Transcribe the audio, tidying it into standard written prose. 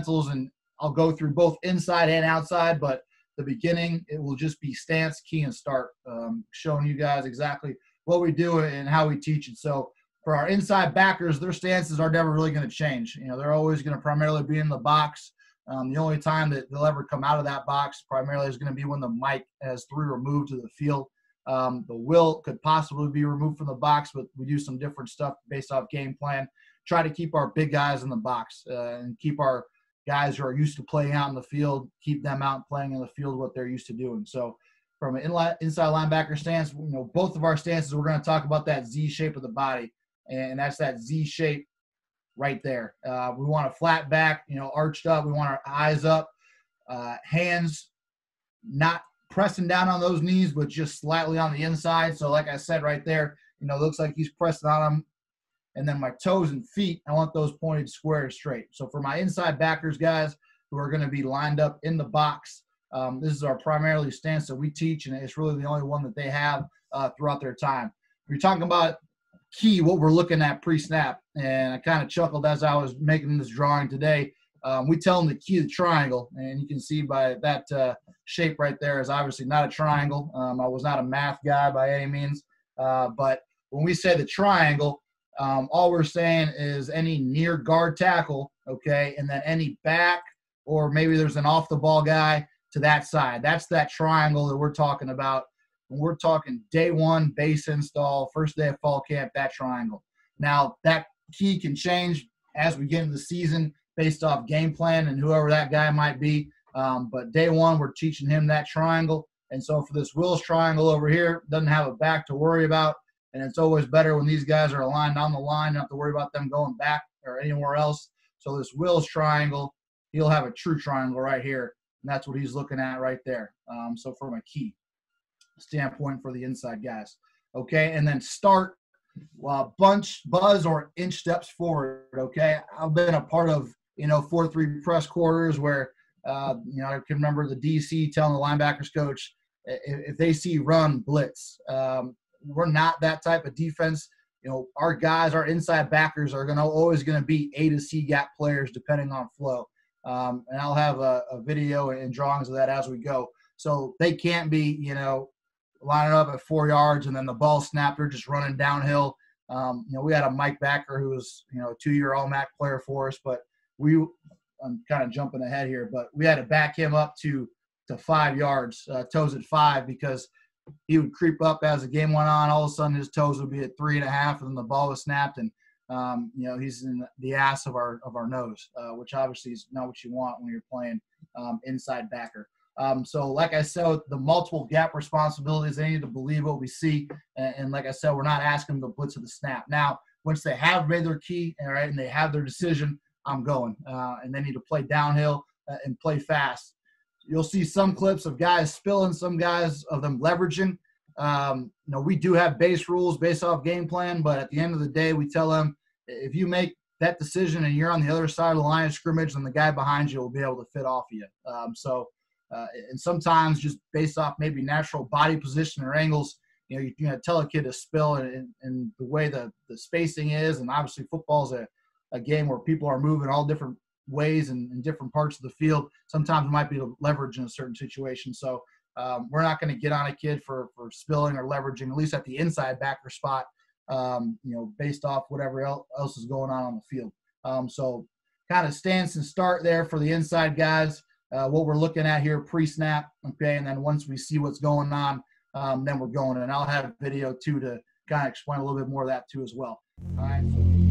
fundamentals, and I'll go through both inside and outside, but the beginning, it will just be stance, key, and start, showing you guys exactly what we do and how we teach it. So for our inside backers, their stances are never really going to change. You know, they're always going to primarily be in the box. The only time that they'll ever come out of that box primarily is going to be when the mic has 3 removed to the field. The will could possibly be removed from the box, but we do some different stuff based off game plan. Try to keep our big guys in the box and keep our guys who are used to playing out in the field, keep them out and playing in the field what they're used to doing. So from an inside linebacker stance, you know, both of our stances, we're going to talk about that Z shape of the body, and that's that Z shape right there. We want a flat back, you know, arched up. We want our eyes up, hands not pressing down on those knees, but just slightly on the inside. So like I said right there, you know, looks like he's pressing on them. And then my toes and feet, I want those pointed square and straight. So for my inside backers, guys, who are going to be lined up in the box, this is our primarily stance that we teach, and it's really the only one that they have throughout their time. If you're talking about key, what we're looking at pre-snap, and I kind of chuckled as I was making this drawing today. We tell them to key the triangle, and you can see by that shape right there is obviously not a triangle. I was not a math guy by any means, but when we say the triangle, all we're saying is any near guard tackle, okay, and then any back, or maybe there's an off-the-ball guy to that side. That's that triangle that we're talking about. When we're talking day 1, base install, first day of fall camp, that triangle. Now, that key can change as we get into the season based off game plan and whoever that guy might be. But day 1, we're teaching him that triangle. And so for this Will's triangle over here, doesn't have a back to worry about. And it's always better when these guys are aligned on the line, not to worry about them going back or anywhere else. So this Will's triangle, he'll have a true triangle right here. And that's what he's looking at right there. So from a key standpoint for the inside guys. Okay, and then start, bunch, buzz, or inch steps forward. Okay, I've been a part of, 4-3 press quarters where, I can remember the DC telling the linebackers coach, if they see run, blitz. We're not that type of defense. Our guys, our inside backers are always going to be A to C gap players depending on flow. And I'll have a video and drawings of that as we go. So they can't be, lining up at 4 yards and then the ball snapped, they're just running downhill. We had a Mike Backer who was, a 2-year All-MAC player for us, but I'm kind of jumping ahead here, but we had to back him up to 5 yards, toes at 5, because he would creep up as the game went on. All of a sudden his toes would be at 3.5, and then the ball was snapped, and he's in the ass of our nose, which obviously is not what you want when you're playing inside backer. So like I said, the multiple gap responsibilities, they need to believe what we see. And like I said, we're not asking them to blitz at the snap. Now, once they have made their key, all right, and they have their decision, I'm going. And they need to play downhill and play fast. You'll see some clips of guys spilling, some guys of them leveraging. We do have base rules based off game plan, but at the end of the day, we tell them, if you make that decision and you're on the other side of the line of scrimmage, then the guy behind you will be able to fit off of you. And sometimes just based off maybe natural body position or angles, you can tell a kid to spill, and the way the spacing is. And obviously football is a game where people are moving all different ways and in different parts of the field. Sometimes it might be leverage in a certain situation. So we're not going to get on a kid for spilling or leveraging, at least at the inside backer spot, based off whatever else is going on the field. So kind of stance and start there for the inside guys. What we're looking at here pre-snap, okay, and then once we see what's going on, then we're going. And I'll have video too to kind of explain a little bit more of that too as well. All right.